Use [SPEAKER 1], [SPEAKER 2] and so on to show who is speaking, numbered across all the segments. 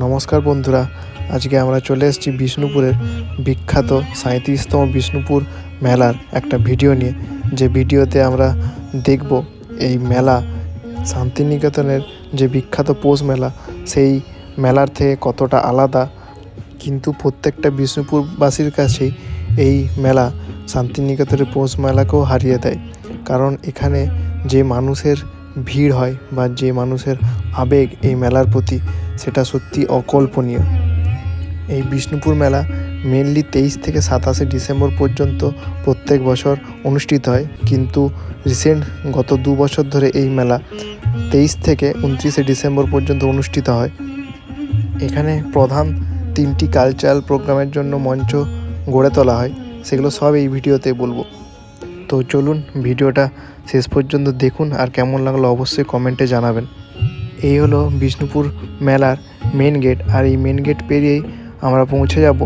[SPEAKER 1] নমস্কার বন্ধুরা, আজকে আমরা চলে এসেছি বিষ্ণুপুরের বিখ্যাত 37তম বিষ্ণুপুর মেলার একটা ভিডিও নিয়ে। যে ভিডিওতে আমরা দেখব এই মেলা শান্তিনিকেতনের যে বিখ্যাত পৌষ মেলা, সেই মেলার থেকে কতটা আলাদা। কিন্তু প্রত্যেকটা বিষ্ণুপুরবাসীর কাছেই এই মেলা শান্তিনিকেতনের পৌষ মেলাকেও হারিয়ে দেয়, কারণ এখানে যে মানুষের ভিড় হয় বা যে মানুষের আবেগ এই মেলার প্রতি, সেটা সত্যি অকল্পনীয়। এই বিষ্ণুপুর মেলা মেনলি 23 থেকে 27 ডিসেম্বর পর্যন্ত প্রত্যেক বছর অনুষ্ঠিত হয়, কিন্তু গত 2 বছর ধরে এই মেলা 23 থেকে 29 ডিসেম্বর পর্যন্ত অনুষ্ঠিত হয়। এখানে প্রধান 3টি কালচারাল প্রোগ্রামের জন্য মঞ্চ গড়ে তোলা হয়, সেগুলো সব এই ভিডিওতে বলবো। তো চলুন ভিডিওটা শেষ পর্যন্ত দেখুন, আর কেমন লাগলো অবশ্যই কমেন্টে জানাবেন। এই হলো বিষ্ণুপুর মেলার মেন গেট, আর এই মেন গেট পেরিয়েই আমরা পৌঁছে যাব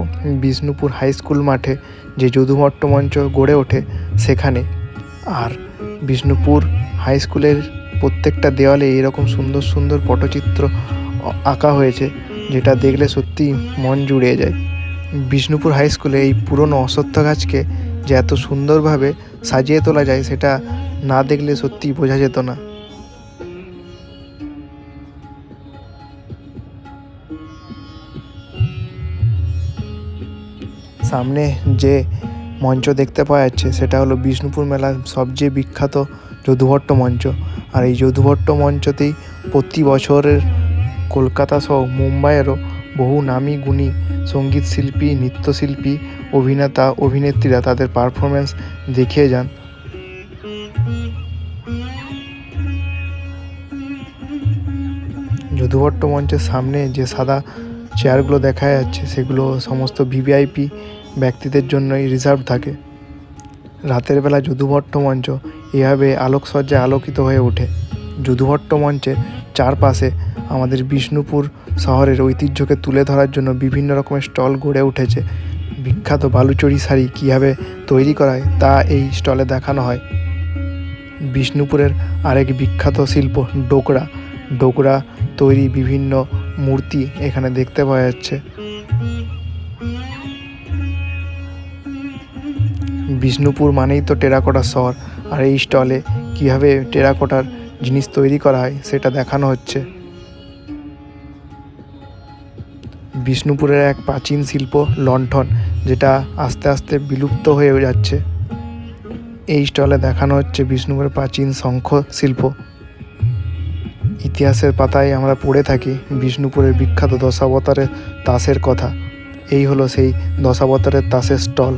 [SPEAKER 1] বিষ্ণুপুর হাই স্কুল মাঠে, যে যদুমট্ট মঞ্চ গড়ে ওঠে সেখানে। আর বিষ্ণুপুর হাই স্কুলের প্রত্যেকটা দেওয়ালে এরকম সুন্দর সুন্দর পটচিত্র আঁকা হয়েছে, যেটা দেখলে সত্যি মন জুড়িয়ে যায়। বিষ্ণুপুর হাই স্কুলে এই পুরনো অশ্বত্থ গাছকে যে এত সুন্দরভাবে সাজিয়ে তোলা যায়, সেটা না দেখলে সত্যিই বোঝা যেত না। সামনে যে মঞ্চ দেখতে পাওয়া যাচ্ছে সেটা হলো বিষ্ণুপুর মেলার সবচেয়ে বিখ্যাত যদুভট্ট মঞ্চ। আর এই যদুভট্ট মঞ্চতেই প্রতি বছরের কলকাতা সহ মুম্বাইয়েরও বহু নামি গুণী সঙ্গীত শিল্পী, নৃত্যশিল্পী, অভিনেতা, অভিনেত্রীরা তাদের পারফরমেন্স দেখিয়ে যান। যদুভট্ট মঞ্চের সামনে যে সাদা চেয়ারগুলো দেখা যাচ্ছে, সেগুলো সমস্ত ভিভিআইপি ব্যক্তিদের জন্যই রিজার্ভ থাকে। রাতের বেলা যদুভট্ট মঞ্চ এভাবে আলোকসজ্জায় আলোকিত হয়ে ওঠে। যদুভট্ট মঞ্চের চারপাশে আমাদের বিষ্ণুপুর শহরের ঐতিহ্যকে তুলে ধরার জন্য বিভিন্ন রকমের স্টল গড়ে উঠেছে। বিখ্যাত বালুচরী শাড়ি কীভাবে তৈরি করা হয় তা এই স্টলে দেখানো হয়। বিষ্ণুপুরের আরেক বিখ্যাত শিল্প ডোকরা তৈরি বিভিন্ন মূর্তি এখানে দেখতে পাওয়া যাচ্ছে। বিষ্ণুপুর মানেই তো টেরাকোটার শহর, আর এই স্টলে কীভাবে টেরাকোটার জিনিস তৈরি করা হয় সেটা দেখানো হচ্ছে। বিষ্ণুপুরের এক প্রাচীন শিল্প লণ্ঠন, যেটা আস্তে আস্তে বিলুপ্ত হয়ে যাচ্ছে। এই স্টলে দেখানো হচ্ছে বিষ্ণুপুরের প্রাচীন শঙ্খ শিল্প। ইতিহাসের পাতায় আমরা পড়ে থাকি বিষ্ণুপুরের বিখ্যাত দশাবতারের তাসের কথা। এই হলো সেই দশাবতারের তাসের স্টল।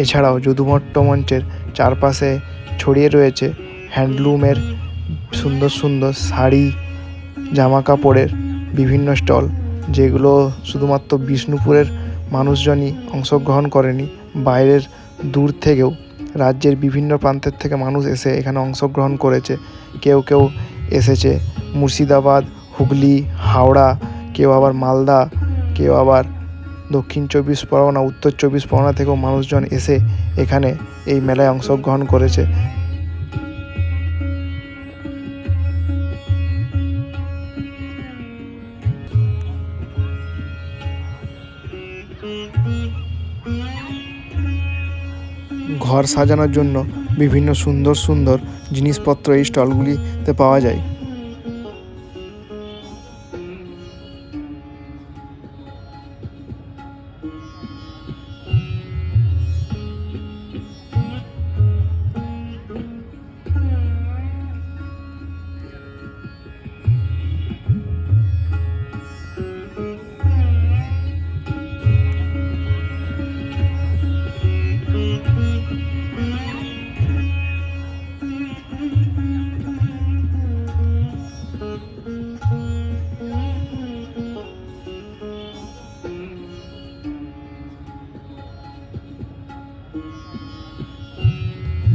[SPEAKER 1] এছাড়াও যদুমট্ট মঞ্চের চারপাশে ছড়িয়ে রয়েছে হ্যান্ডলুমের সুন্দর সুন্দর শাড়ি, জামা কাপড়ের বিভিন্ন স্টল, যেগুলো শুধুমাত্র বিষ্ণুপুরের মানুষজনই অংশগ্রহণ করেনি, বাইরের দূর থেকেও রাজ্যের বিভিন্ন প্রান্তের থেকে মানুষ এসে এখানে অংশগ্রহণ করেছে। কেউ এসেছে মুর্শিদাবাদ, হুগলি, হাওড়া, কেউ আবার মালদা, কেউ আবার দক্ষিণ 24 পরগনা, উত্তর 24 পরগনা থেকেও মানুষজন এসে এখানে এই মেলায় অংশগ্রহণ করেছে। ঘর সাজানোর জন্য বিভিন্ন সুন্দর সুন্দর জিনিসপত্র এই স্টলগুলিতে পাওয়া যায়।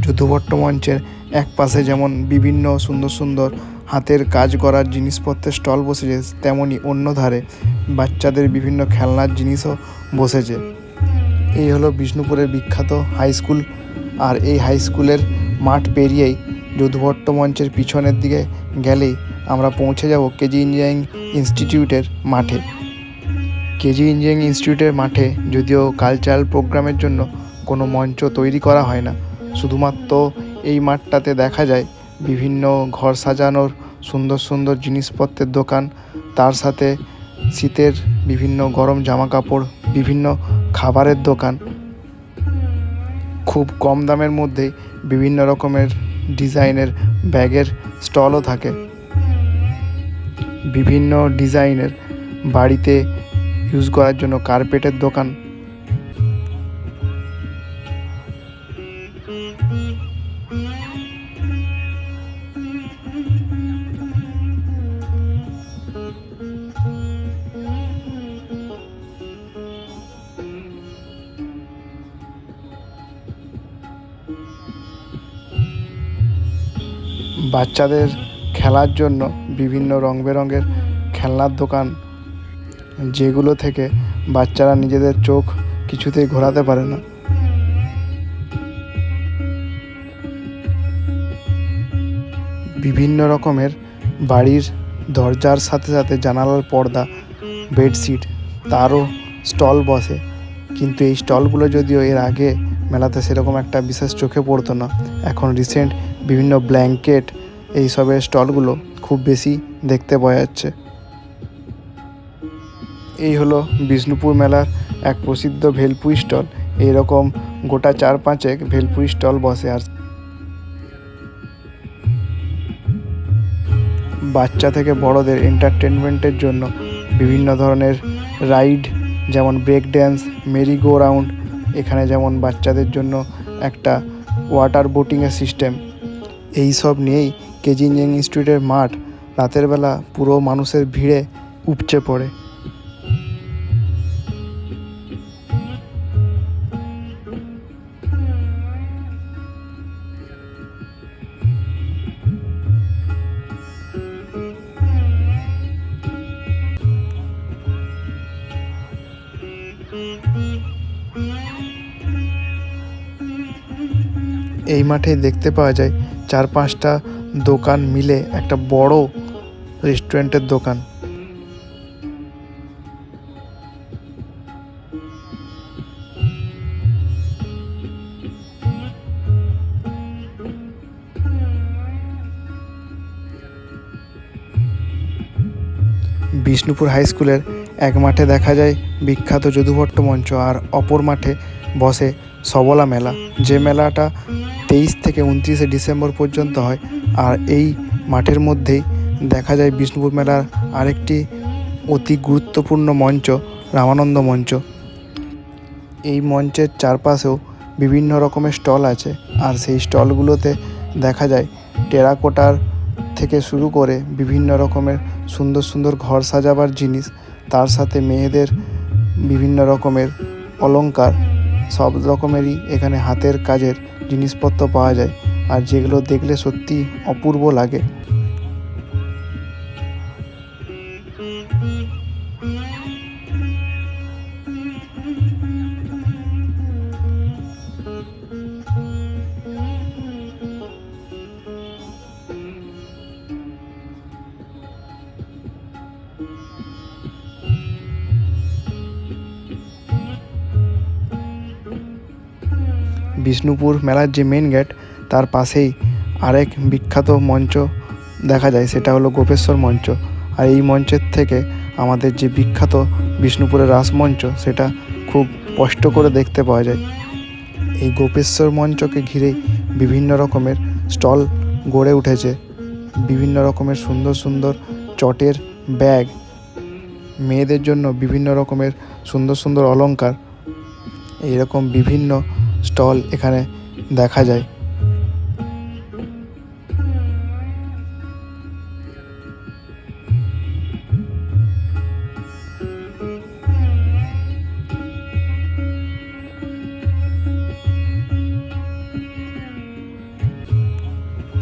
[SPEAKER 1] যদুভট্ট মঞ্চের এক পাশে যেমন বিভিন্ন সুন্দর সুন্দর হাতের কাজ করার জিনিসপত্রের স্টল বসেছে, তেমনি অন্য ধারে বাচ্চাদের বিভিন্ন খেলনার জিনিসও বসেছে। এই হলো বিষ্ণুপুরের বিখ্যাত হাই স্কুল, আর এই হাই স্কুলের মাঠ পেরিয়েই যদুভট্ট মঞ্চের পিছনের দিকে গেলেই আমরা পৌঁছে যাব কেজি ইঞ্জিনিয়ারিং ইনস্টিটিউটের মাঠে। কেজি ইঞ্জিনিয়ারিং ইনস্টিটিউটের মাঠে যদিও কালচারাল প্রোগ্রামের জন্য কোনো মঞ্চ তৈরি করা হয় না, শুধুমাত্র এই মাঠটাতে দেখা যায় বিভিন্ন ঘর সাজানোর সুন্দর সুন্দর জিনিসপত্রের দোকান, তার সাথে শীতের বিভিন্ন গরম জামা কাপড়, বিভিন্ন খাবারের দোকান। খুব কম দামের মধ্যেই বিভিন্ন রকমের ডিজাইনের ব্যাগের স্টলও থাকে। বিভিন্ন ডিজাইনের বাড়িতে ইউজ করার জন্য কার্পেটের দোকান। বাচ্চাদের খেলার জন্য বিভিন্ন রং বেরঙের খেলনার দোকান, যেগুলো থেকে বাচ্চারা নিজেদের চোখ কিছুতেই ঘোরাতে পারে না। বিভিন্ন রকমের বাড়ির দরজার সাথে সাথে জানালার পর্দা, বেডশিট, তারও স্টল বসে। কিন্তু এই স্টলগুলো যদিও এর আগে মেলাতে সেরকম একটা বিশেষ চোখে পড়তো না, এখন রিসেন্ট বিভিন্ন ব্ল্যাঙ্কেট এইসবের স্টলগুলো খুব বেশি দেখতে পাওয়া যাচ্ছে। এই হলো বিষ্ণুপুর মেলার এক প্রসিদ্ধ ভেলপুরি স্টল। এইরকম গোটা 4-5 ভেলপুরি স্টল বসে। আর বাচ্চা থেকে বড়দের এন্টারটেনমেন্টের জন্য বিভিন্ন ধরনের রাইড, যেমন break dance, merry go round, এখানে যেমন বাচ্চাদের জন্য একটা ওয়াটার বোটিংয়ের সিস্টেম, এই সব নিয়েই কেজি ইঞ্জিনিয়ারিং ইনস্টিটিউটের মাঠ রাতের বেলা পুরো মানুষের ভিড়ে উপচে পড়ে। এই মাঠে দেখতে পাওয়া যায় 4-5টা দোকান মিলে একটা বড় রেস্টুরেন্টের দোকান। বিষ্ণুপুর হাই স্কুলের এক মাঠে দেখা যায় বিখ্যাত যদুভট্ট মঞ্চ, আর অপর মাঠে বসে সবলা মেলা, যে মেলাটা 23 থেকে 29 ডিসেম্বর পর্যন্ত হয়। আর এই মাঠের মধ্যেই দেখা যায় বিষ্ণুপুর মেলার আরেকটি অতি গুরুত্বপূর্ণ মঞ্চ, রামানন্দ মঞ্চ। এই মঞ্চের চারপাশেও বিভিন্ন রকমের স্টল আছে, আর সেই স্টলগুলোতে দেখা যায় টেরাকোটার থেকে শুরু করে বিভিন্ন রকমের সুন্দর সুন্দর ঘর সাজাবার জিনিস, তার সাথে মেয়েদের বিভিন্ন রকমের অলংকার, সব রকমেরই এখানে হাতের কাজের জিনিসপত্র পাওয়া যায়, আর যেগুলো দেখলে সত্যি অপূর্ব লাগে। বিষ্ণুপুর মেলার যে মেন গেট, তার পাশেই আরেক বিখ্যাত মঞ্চ দেখা যায়, সেটা হলো গোপেশ্বর মঞ্চ। আর এই মঞ্চের থেকে আমাদের যে বিখ্যাত বিষ্ণুপুরের রাসমঞ্চ, সেটা খুব স্পষ্ট করে দেখতে পাওয়া যায়। এই গোপেশ্বর মঞ্চকে ঘিরেই বিভিন্ন রকমের স্টল গড়ে উঠেছে, বিভিন্ন রকমের সুন্দর সুন্দর চটের ব্যাগ, মেয়েদের জন্য বিভিন্ন রকমের সুন্দর সুন্দর অলংকার, এইরকম বিভিন্ন স্টল এখানে দেখা যায়।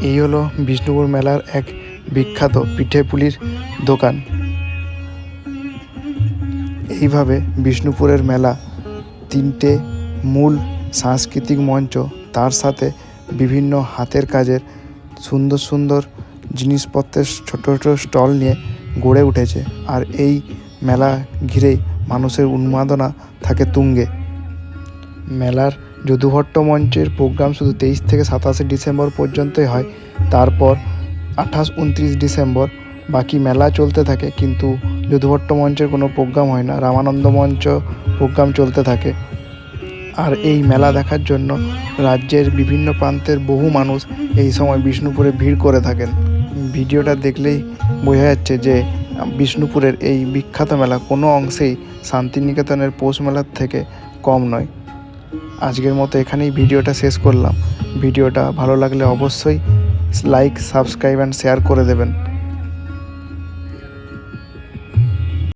[SPEAKER 1] এই হলো বিষ্ণুপুর মেলার এক বিখ্যাত পিঠে পুলির দোকান। এইভাবে বিষ্ণুপুরের মেলা 3টে মূল সাংস্কৃতিক মঞ্চ, তার সাথে বিভিন্ন হাতের কাজের সুন্দর সুন্দর জিনিসপত্রের ছোটো ছোটো স্টল নিয়ে গড়ে উঠেছে। আর এই মেলা ঘিরেই মানুষের উন্মাদনা থাকে তুঙ্গে। মেলার যদুভট্ট মঞ্চের প্রোগ্রাম শুধু 23 থেকে 27 ডিসেম্বর পর্যন্তই হয়। তারপর 28-29 ডিসেম্বর বাকি মেলা চলতে থাকে, কিন্তু যদুভট্ট মঞ্চের কোনো প্রোগ্রাম হয় না। রামানন্দ মঞ্চ প্রোগ্রাম চলতে থাকে। আর এই মেলা দেখার জন্য রাজ্যের বিভিন্ন প্রান্তের বহু মানুষ এই সময় বিষ্ণুপুরে ভিড় করে থাকেন। ভিডিওটা দেখলেই বোঝা যাচ্ছে যে বিষ্ণুপুরের এই বিখ্যাত মেলা কোনো অংশেই শান্তিনিকেতনের পৌষ মেলার থেকে কম নয়। আজকের মতো এখানেই ভিডিওটা শেষ করলাম। ভিডিওটা ভালো লাগলে অবশ্যই লাইক, সাবস্ক্রাইব অ্যান্ড শেয়ার করে দেবেন।